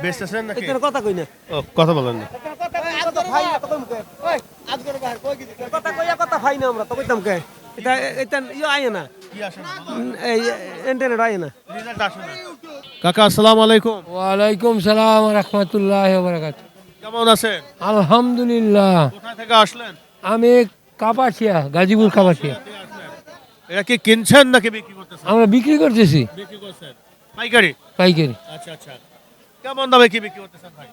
বেচতেছেন নাকি? এটার কথা কই না। ও কথা বলেন না। কথা ফাই না তো কইমু কে? ওই আজগর বাহির কই গিদি? কথা কইয়া কথা ফাই না আমরা তো কইতাম কে? এটা এটা আয় না। কি আসে না? এই ইন্টারনেট আয় না। রিজাল্ট আসে না। কাকা আসসালামু আলাইকুম। ওয়ালাইকুম সালাম রহমতুল্লাহ বারাকাত। কেমন আছেন? আলহামদুলিল্লাহ। কোথা থেকে আসলেন? আমি কাপাসিয়া, গাজীপুর কাপাসিয়া। এটা কি কিনছেন নাকি বিক্রি করতেছেন? আমরা বিক্রি করতেছি বিক্রি করছেন। পাইকারি? পাইকারি। আচ্ছা আচ্ছা। কেমন দামে কি বিক্রি করতেছেন ভাই?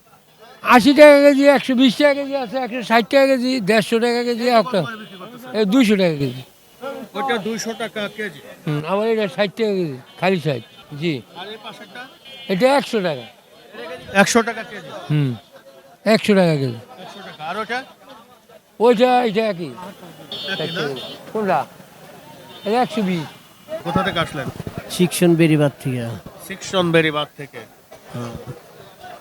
80 টাকা কেজি, 120 টাকা কেজি আছে, 160 টাকা কেজি, 150 টাকা কেজি, একটা বিক্রি করতেছেন? 200 টাকা কেজি। ওইটা 200 টাকা কেজি। আমার এটা 60 টাকা কেজি, খালি 60। জি, আর এই পাশেরটা এটা 100 টাকা। 100 টাকা কেজি। 100 টাকা কেজি। 100 টাকা। আর ওটা? ওইটা এটা একই। একই না? কোনটা? এটা 120। কোথা থেকে আসলেন? শিক্ষণ বেরিবাদ থেকে। সিকশন বেরিবাদ থেকে।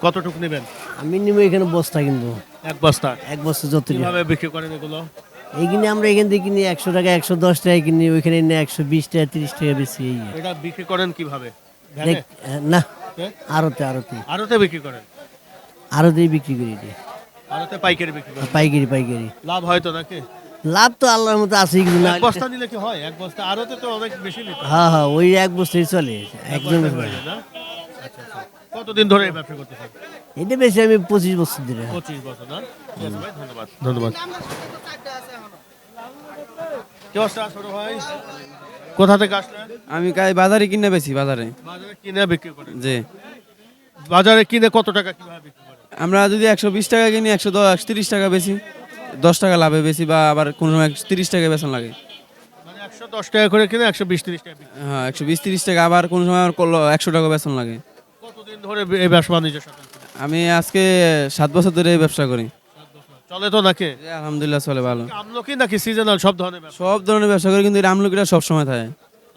কতটুকু নেবেন? আমি নিব এখানে বস্তা কিনবো। এক বস্তা। এক বস্তা যত কিভাবে বিক্রি করেন এগুলো? এইখানে আমরা এখান থেকে কিনি 100 টাকা 110 টাকা কিনি, ওইখানে এনে 120 টাকা 30 টাকা বেশি। এই এটা বিক্রি করেন কিভাবে? ভ্যানে? না হ্যাঁ? আরতে আরতে আড়তে বিক্রি করেন? আরতেই বিক্রি করি এটি। আড়তে পাইকারি বিক্রি করেন? পাইকারি পাইকারি। লাভ হয় তো নাকি? লাভ তো আল্লাহর মতো আছে কিন্তু না। এক বস্তা নিলে কি হয়? এক বস্তা আড়তে তো অনেক বেশি নিতে হয়। হ্যাঁ হ্যাঁ, ওই এক বস্তাই চলে একজন। বস্তা হয়ে যায় না? আচ্ছা আচ্ছা। কতদিন ধরে এই ব্যবসা করতেছেন? এটা বেশি আমি 25 বছর ধরে। 25 বছর না? ঠিক আছে ভাই, ধন্যবাদ ধন্যবাদ। কি অবস্থা ছোট ভাই? কোথা থেকে আসলেন? আমি বাজারে কিনে বেশি বাজারে। বাজারে কিনে বিক্রি করেন? জি, বাজারে কিনে কত টাকা কিভাবে বিক্রি করেন? আমরা যদি 120 টাকা কিনি 130 টাকা বেশি, 10 টাকা লাভে বেশি, বা আবার কোনো সময় 30 টাকা বেতন লাগে। মানে 110 টাকা করে কিনে 120-30 টাকা বিক্রি। হ্যাঁ, 120-30 টাকা, আবার কোনো সময় আমার 100 টাকা বেতন লাগে। কতদিন ধরে এই ব্যবসা বাণিজ্যের সাথে আছেন? আমি আজকে 7 বছর ধরে এই ব্যবসা করি। চলে তো নাকি? জি, আলহামদুলিল্লাহ চলে ভালো। আমলকি নাকি সিজনাল সব ধরনের ব্যবসা? সব ধরনের ব্যবসা করি, কিন্তু এই আমলকিটা সবসময় থাকে,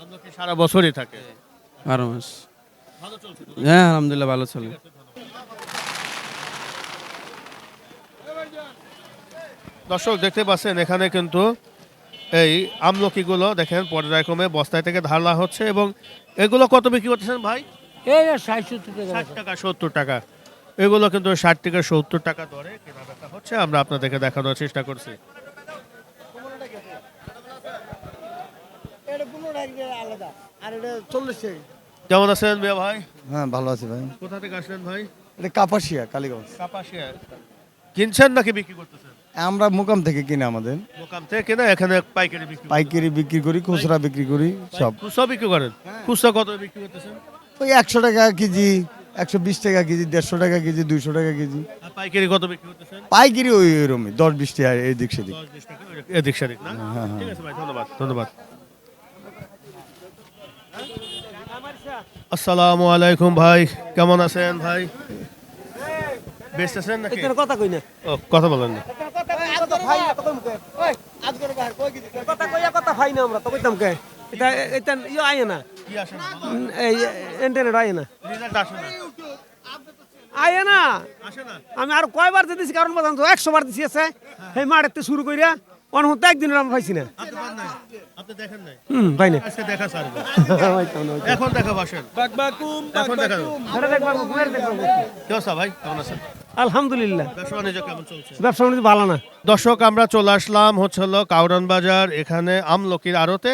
আমলকি সারা বছরই থাকে। 12 মাস। ভালো চলছে তো? হ্যাঁ, আলহামদুলিল্লাহ ভালো চলে। দর্শক দেখতে পাচ্ছেন এখানে কিন্তু এই আমলকিগুলো দেখেন পর্যায়ক্রমে বস্তায় থেকে ঢালা হচ্ছে এবং এগুলো কত বিক্রি করতেছেন ভাই? এই 60-70 টাকা। 60 টাকা 70 টাকা। এগুলো কিন্তু 60 থেকে 70 টাকা দরে কেনা বেচা হচ্ছে, আমরা আপনাদেরকে দেখানোর চেষ্টা করছি। আলাদা আর এটা 40 টাকা। কেমন আছেন বিয়া ভাই? হ্যাঁ, ভালো আছি ভাই। কোথা থেকে আসলেন ভাই? এটা কাপাসিয়া, কালীগঞ্জ। কাপাসিয়া। কিনছেন নাকি বিক্রি করতেছেন? আমরা মুকাম থেকে কিনে, আমাদের দোকান থেকে কেনা এখানে পাইকারি বিক্রি করেন? পাইকারি বিক্রি করি, খুচরা বিক্রি করি, সব। খুচরা বিক্রি করেন? খুচরা কত বিক্রি করতেছেন? ওই 100 টাকা কেজি, 120 টাকা কেজি, 150 টাকা কেজি, 200 টাকা কেজি। আর পাইকারি কত বিক্রি করতেছেন? পাইকারি ওই ওইরকমই 10-20 টাকা এদিক সেদিক। 10-20 টাকা এদিক সেদিক না? ঠিক আছে ভাই, ধন্যবাদ ধন্যবাদ। আসসালামু আলাইকুম ভাই, কেমন আছেন ভাই? বেচতেছেন নাকি? এটার কথা কই না। ও কথা বলেন না। কথা ফাই না তো কইমু কে? ওই আজগর বাহির কই গিদি? কথা কইয়া কথা ফাই না আমরা তো কইতাম কে? এটা এটা আয় না। কি আসে না? এই ইন্টারনেট আয় না। রিজাল্ট আসে না? আয় না। আসে না? আমি আর কয়বার দিছি, কারণ বাদাম তো 100 বার দিছি আছে। এই মাঠেতে শুরু কইরা অনহতে একদিন আমি পাইছি না। আপনি পান নাই? আপনি দেখেন নাই? পাই না। আজকে দেখা ছাড়বো। হয়তো না, হয়তো। এখন দেখা বসেন। এখন দেখা যাবে। এটা দেখবা, ঘুরে দেখবা। কি অবস্থা ভাই, কেমন আছেন? আলহামদুলিল্লাহ। ব্যবসা বাণিজ্য কেমন চলছে? ব্যবসা বাণিজ্য ভালো না। দর্শক আমরা চলে আসলাম হচ্ছে হলো কাউরান বাজার, এখানে আমলকির আড়তে।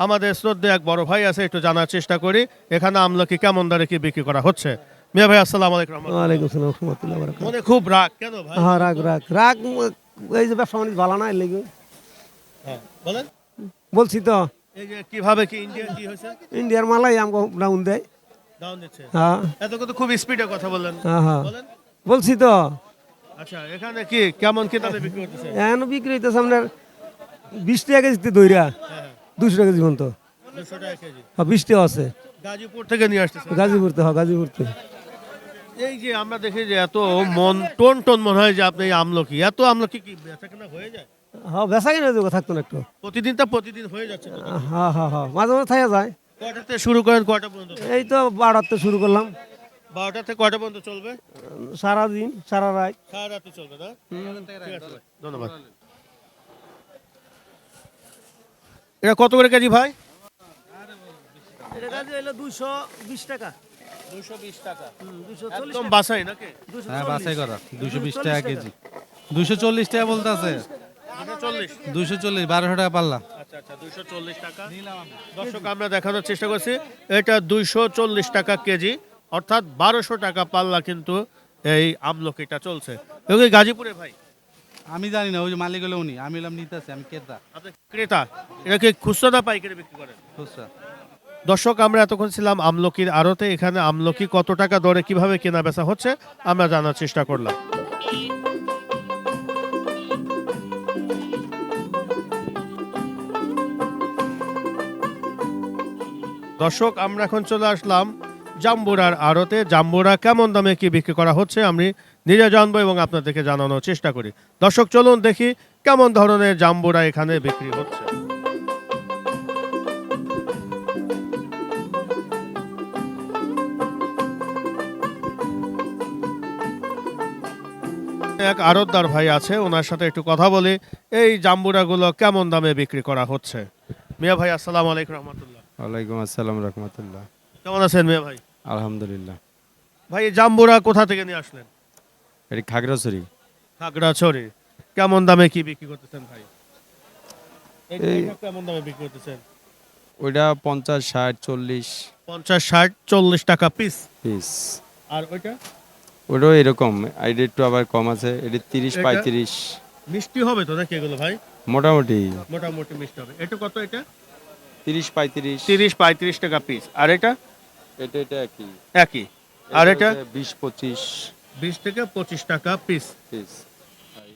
আমাদের শ্রদ্ধে এক বড় ভাই আছে, একটু জানার চেষ্টা করি এখানে আমলকি কেমন দরে কি বিক্রি করা হচ্ছে। মিয়া ভাই আসসালামু আলাইকুম। ওয়ালাইকুম আসসালাম ওয়া রাহমাতুল্লাহি ওয়া বারাকাতুহু। মনে খুব রাগ কেন ভাই? হ্যাঁ, রাগ রাগ রাগ। এই যে ব্যবসা বাণিজ্য ভালো না, এর লেগে হ্যাঁ বলেন। বলছি তো। এই যে কিভাবে কি ইন্ডিয়া কি হয়েছে? ইন্ডিয়ার মালাই আমাকে ডাউন দেয়। ডাউন দিচ্ছে? হ্যাঁ এত কিন্তু খুব স্পিডে কথা বললেন। হ্যাঁ হ্যাঁ, বলেন। বলছি তো। আচ্ছা এখানে কি কেমন কি দামে বিক্রি করতেছে? এখন বিক্রি হইতেছে আপনার 20 টাকা কেজিতে দইরা, হ্যাঁ 200 টাকা জীবন তো। 200 টাকা কেজি। হ্যাঁ, 20 টাকা আছে। গাজীপুর থেকে নিয়ে আসতেছে? গাজীপুর তো, হ্যাঁ গাজীপুর তো। এই যে আমরা দেখি যে এত মন টন টন মনে হয় যে আপনি এই আমলকি, এত আমলকি কি বেচা কেনা হয়ে যায়? হ্যাঁ, বেচা কিনা যোগ থাকতো না একটু। প্রতিদিন তো প্রতিদিন হয়ে যাচ্ছে তো। হ্যাঁ হ্যাঁ হ্যাঁ, মাঝে মাঝে থাকা যায়। কয়টাতে শুরু করেন কয়টা পর্যন্ত? এই তো 12টাতে শুরু করলাম, 12টা থেকে কয়টা পর্যন্ত চলবে? সারাদিন সারা রাত। সারা রাতে চলবে না? ঠিক আছে ভাই, ধন্যবাদ। এটা কত করে কেজি ভাই? এটা গাজী হইলো 220 টাকা। 220 টাকা একদম বাছাই নাকি? হ্যাঁ বাছাই করা 220 টাকা কেজি 240 টাকা বলতেছে 240 240 1200 টাকা পাল্লা আচ্ছা আচ্ছা 240 টাকা দর্শক আমরা দেখানোর চেষ্টা করছি এটা 240 টাকা কেজি অর্থাৎ 1200 টাকা পাল্লা কিন্তু এই আমলকিটা চলছে এগুলো গাজীপুরে ভাই আমি জানি না ওই যে মালিক হলো উনি আমি হলাম নিতেছি আমি ক্রেতা আপনি ক্রেতা এটা কি খুচরা না পাইকারি বিক্রি করেন? খুচরা দর্শক আমরা এতক্ষণ ছিলাম আমলকির আড়তে এখানে আমলকি কত টাকা দরে কিভাবে কেনা বেচা হচ্ছে আমরা জানার চেষ্টা করলাম। দর্শক আমরা এখন চলে আসলাম জাম্বুরার আড়তে জাম্বুরা কেমন দামে কি বিক্রি করা হচ্ছে আমি নিজে জানবো এবং আপনাদেরকে জানানোর চেষ্টা করি। দর্শক চলুন দেখি কেমন ধরনের জাম্বুরা এখানে বিক্রি হচ্ছে। এক আড়তদার ভাই আছে ওনার সাথে একটু কথা বলি এই জাম্বুরাগুলো কেমন দামে বিক্রি করা হচ্ছে। মিয়া ভাই আসসালামু আলাইকুম রহমতুল্লাহ। ওয়ালাইকুম আসসালাম রহমতুল্লাহ। কেমন আছেন মিয়া ভাই? আলহামদুলিল্লাহ। ভাই এই জাম্বুরা কোথা থেকে নিয়ে আসলেন? এটি খাগড়াছড়ি। খাগড়াছড়ি। কেমন দামে কি বিক্রি করতেছেন ভাই? এই- এটা কেমন দামে বিক্রি করতেছেন? ওইটা 50 60 40 50 60 40 টাকা পিস। পিস। আর ওইটা ওটাও এরকম, এটা একটু আবার কম আছে, এটি 30 এটা? 35 মিষ্টি হবে তো নাকি এগুলো ভাই? মোটামুটি মোটামুটি মিষ্টি হবে। এটা কত এটা? 30 35 30 35 টাকা পিস। আর এটা এটা এটা একই। একই। আর এটা 20 25 20 থেকে 25 টাকা পিস। পিস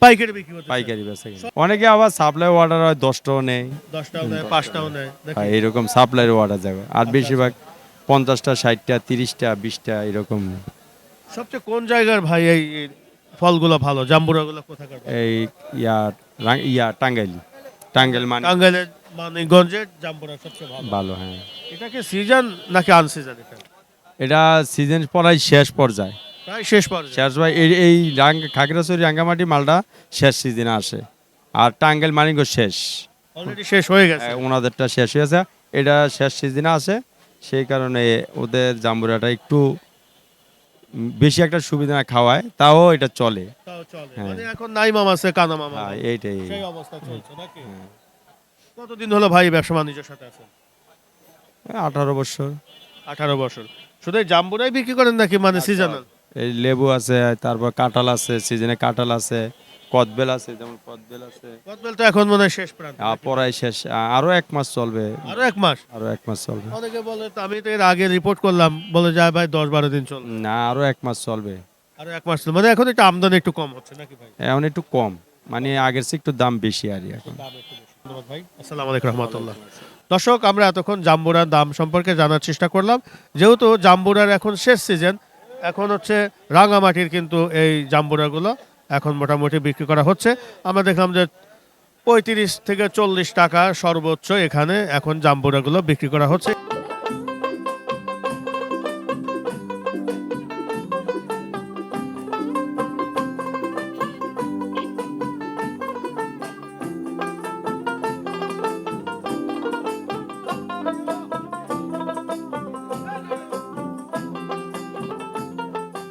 পাইকারি বিক্রি করতেছেন? পাইকারি বেচা কিনা। অনেকে আবার সাপ্লাই অর্ডার হয় 10 টাও নেয়, 10টাও নেয় 5টাও নেয় দেখি। আর এরকম সাপ্লাই অর্ডার যাবে। আর বেশিরভাগ 50টা 60টা 30টা 20টা এরকম। সবচেয়ে কোন জায়গার ভাই এই এই ফলগুলো ভালো জাম্বুরাগুলো কোথাকার ভাই? এই টাঙ্গাইল মানে টাঙ্গাইলের মানিকগঞ্জের জাম্বুরা সবচেয়ে ভালো। ভালো। হ্যাঁ, এটা কি সিজন নাকি আনসিজন এটা? এটা সিজন পড়াই শেষ পর্যায়ে। প্রায় শেষ পর্যায়ে। শেষ ভাই এই খাগড়াছড়ি রাঙ্গামাটি মালটা শেষ সিজনে আসে, আর টাঙ্গাইল মানিকগঞ্জ শেষ। অলরেডি শেষ হয়ে গেছে। ওনাদেরটা শেষ হয়েছে, এটা শেষ সিজনে আসে, সেই কারণে ওদের জাম্বুরাটা একটু বেশি একটা সুবিধা না খাওয়ায়, তাও এটা চলে। তাও চলে। হ্যাঁ। মানে এখন নাই মামা আছে কানা মামা। হ্যাঁ, এইটাই। সেই অবস্থা চলছে নাকি? কতদিন হলো ভাই ব্যবসা বাণিজ্যের সাথে আছেন? 18 বছর। 18 বছর। শুধু এই জাম্বুরাই বিক্রি করেন নাকি মানে সিজনাল? এই লেবু আছে, তারপর কাঁঠাল আছে, সিজনে কাঁঠাল আছে, কদবেল আছে, যেমন কদবেল আছে। কদবেল তো এখন মনে হয় শেষ প্রান্তে। পড়াই শেষ, আরো 1 মাস চলবে। আরো 1 মাস? আরো 1 মাস চলবে। অনেকে বলে তো আমি তো এর আগে রিপোর্ট করলাম বলে যায় ভাই 10-12 দিন চলবে। না, আরো 1 মাস চলবে। আরো 1 মাস চলবে। মানে এখন একটু আমদানি একটু কম হচ্ছে নাকি ভাই? এখন একটু কম, মানে আগের চেয়ে একটু দাম বেশি আর এখন। দাম একটু বেশি। ধন্যবাদ ভাই। আসসালামু আলাইকুম রহমতুল্লাহ। দর্শক আমরা এতক্ষণ জাম্বুরার দাম সম্পর্কে জানার চেষ্টা করলাম। যেহেতু জাম্বুরার এখন শেষ সিজন, এখন হচ্ছে রাঙামাটির কিন্তু এই জাম্বুরাগুলো এখন মোটামুটি বিক্রি করা হচ্ছে। আমরা দেখলাম যে 35 থেকে 40 টাকা সর্বোচ্চ এখানে এখন জাম্বুরাগুলো বিক্রি করা হচ্ছে।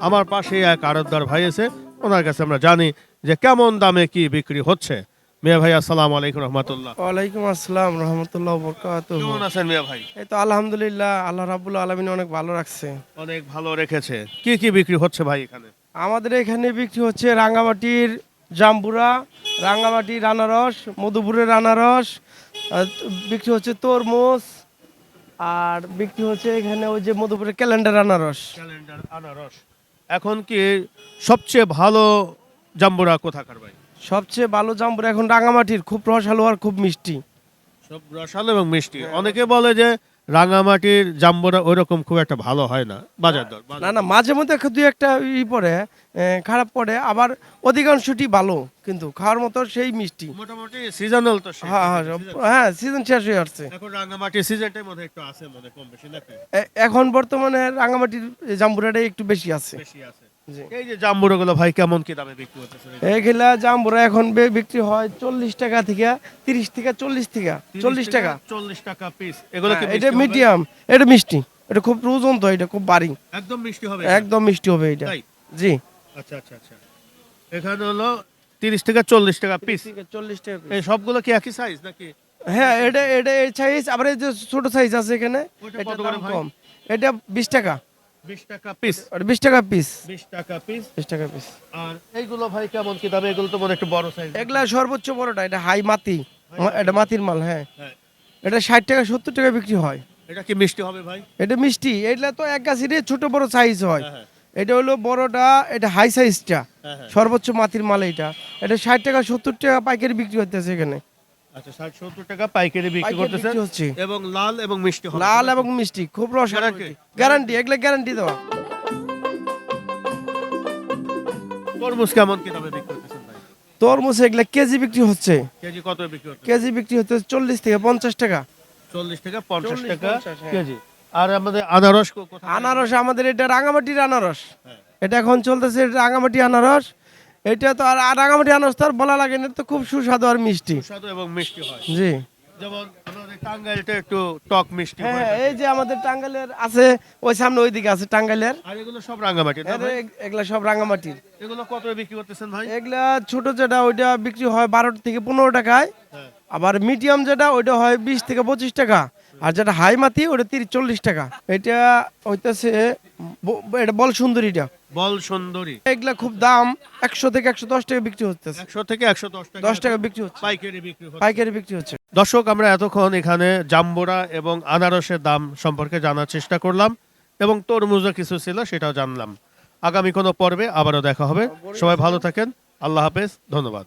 আমার পাশে এক আড়তদার ভাই আছে, ওনার কাছে আমরা জানি যে কেমন দামে কি বিক্রি হচ্ছে। মিয়া ভাই আসসালামু আলাইকুম রহমতুল্লাহ। ওয়ালাইকুম আসসালাম রহমতুল্লাহ বরকাতুহু। কেমন আছেন মিয়া ভাই? এই তো আলহামদুলিল্লাহ, আল্লাহ রাব্বুল আলামিন অনেক ভালো রাখছে। অনেক ভালো রেখেছে। কি কি বিক্রি হচ্ছে ভাই এখানে? আমাদের এখানে বিক্রি হচ্ছে রাঙ্গামাটির জাম্বুরা, রাঙ্গামাটির আনারস, মধুপুরের আনারস, বিক্রি হচ্ছে তরমুজ, আর বিক্রি হচ্ছে এখানে ওই যে মধুপুরের ক্যালেন্ডার আনারস। ক্যালেন্ডার আনারস। এখন কি সবচেয়ে ভালো জাম্বুরা কোথাকার ভাই? সবচেয়ে ভালো জাম্বুরা এখন রাঙ্গামাটির, খুব রসালো আর খুব মিষ্টি। সব রসালো এবং মিষ্টি। অনেকে বলে যে রাঙামাটির জাম্বুরা ওইরকম খুব একটা ভালো হয় না বাজার দর। না না, মাঝে মধ্যে দুই একটা পড়ে, খারাপ পড়ে, আবার অধিকাংশটি ভালো, কিন্তু খাওয়ার মতো সেই মিষ্টি। মোটামুটি সিজনাল তো শেষ। হ্যাঁ হ্যাঁ, সিজন শেষ হয়ে আসছে। এখন রাঙামাটির সিজনটার মধ্যে একটু আছে মনে কম বেশি নাকি? এখন বর্তমানে রাঙ্গামাটির জাম্বুরাটাই একটু বেশি আছে। বেশি আছে। জি। এই যে জাম্বুরাগুলো ভাই কেমন কি দামে বিক্রি হচ্ছে? এইগুলা জাম্বুরা এখন বিক্রি হয় 40 টাকা থেকে 30 থেকে 40 থেকে 40 টাকা। 40 টাকা পিস। এগুলো কি হ্যাঁ, মিষ্টি এটা হবে? মিডিয়াম, এটা মিষ্টি। এটা খুব ওজন তো, এটা খুব ভারী, একদম মিষ্টি হবে একদম মিষ্টি হবে এটা। তাই? জি, আচ্ছা আচ্ছা আচ্ছা, এখানে হলো 30 থেকে 40 টাকা পিস। 40 টাকা piece। এই সবগুলো কি একই সাইজ নাকি? হ্যাঁ, এটা এটা এই সাইজ, আবার এই যে ছোট সাইজ আছে এখানে, ওইটা এটা কত করে দাম ভাই? কম। এটা 20 টাকা, 20 টাকা পিস। 20 টাকা পিস, 20 টাকা পিস। 20 টাকা পিস। আর এইগুলো ভাই কেমন কি দামে? এগুলো তো মনে হয় একটু বড় সাইজ। এগুলা সর্বোচ্চ বড়টা, এটা হাই মাটি, এটা মাটির মাল। হ্যাঁ, হ্যাঁ। এটা 60 টাকা 70 টাকা বিক্রি হয়। এটা কি মিষ্টি হবে ভাই? এটা মিষ্টি, এটা তো এক গাছের ছোট বড় সাইজ হয়। হ্যাঁ, হ্যাঁ। এটা হলো বড়টা, এটা হাই সাইজটা, হ্যাঁ, হ্যাঁ। সর্বোচ্চ মাটির মাল এটা। এটা 60 টাকা 70 টাকা পাইকারি বিক্রি হতেছে এখানে, আচ্ছা, 60-70 টাকা পাইকারি বিক্রি পাইকারি করতেছেন। বিক্রি হচ্ছে। এবং লাল এবং মিষ্টি হবে। লাল এবং মিষ্টি, খুব রস Guarantee? গ্যারান্টি, এগুলা গ্যারান্টি দেওয়া। তরমুজ কেমন কি দামে বিক্রি করতেছেন ভাই? তরমুজ এগুলা কেজি বিক্রি হচ্ছে, কেজি কত বিক্রি করতেছেন? কেজি বিক্রি হচ্ছে 40 থেকে 50 টাকা। 40 থেকে 50 টাকা 40-50, হ্যাঁ। কেজি। আর আমাদের আনারস কোথায়? আনারস আমাদের এটা রাঙামাটির আনারস, হ্যাঁ। এটা এখন চলতেছে, এটা রাঙামাটি আনারস। এটা তো আর রাঙামাটি আনারস তো আর বলা লাগে না, তো খুব সুস্বাদু আর মিষ্টি। সুস্বাদু এবং মিষ্টি হয়। জি, যেমন আমাদের টাঙ্গাইলটা একটু টক মিষ্টি হয়। হ্যাঁ, এই যে আমাদের টাঙ্গাইলের আছে, ওই সামনে ওইদিকে আছে টাঙ্গাইলের। আর এগুলো সব রাঙ্গামাটি না ভাই? এগুলা সব রাঙামাটির। এগুলো কত বিক্রি করতেছেন ভাই? এগুলা ছোট যেটা ওইটা বিক্রি হয় 12 থেকে 15 টাকায়। হ্যাঁ। আবার মিডিয়াম যেটা ওইটা হয় 20 থেকে 25 টাকা। আর যেটা হাই মাটি ওটা 30-40 টাকা। এটা হইতেছে এটা বল সুন্দরীটা। বল সুন্দরী। এগুলা খুব দাম, 100 থেকে 110 টাকা বিক্রি হচ্ছে, 100 থেকে 110 টাকা। 10 টাকা বিক্রি হচ্ছে, পাইকারি বিক্রি হচ্ছে। পাইকারি বিক্রি হচ্ছে। দর্শক, আমরা এতক্ষণ এখানে জাম্বুরা এবং আনারসের দাম সম্পর্কে জানার চেষ্টা করলাম এবং তরমুজও কিছু ছিল সেটাও জানলাম। আগামী কোনো পর্বে আবারও দেখা হবে। সবাই ভালো থাকেন। আল্লাহ হাফেজ, ধন্যবাদ।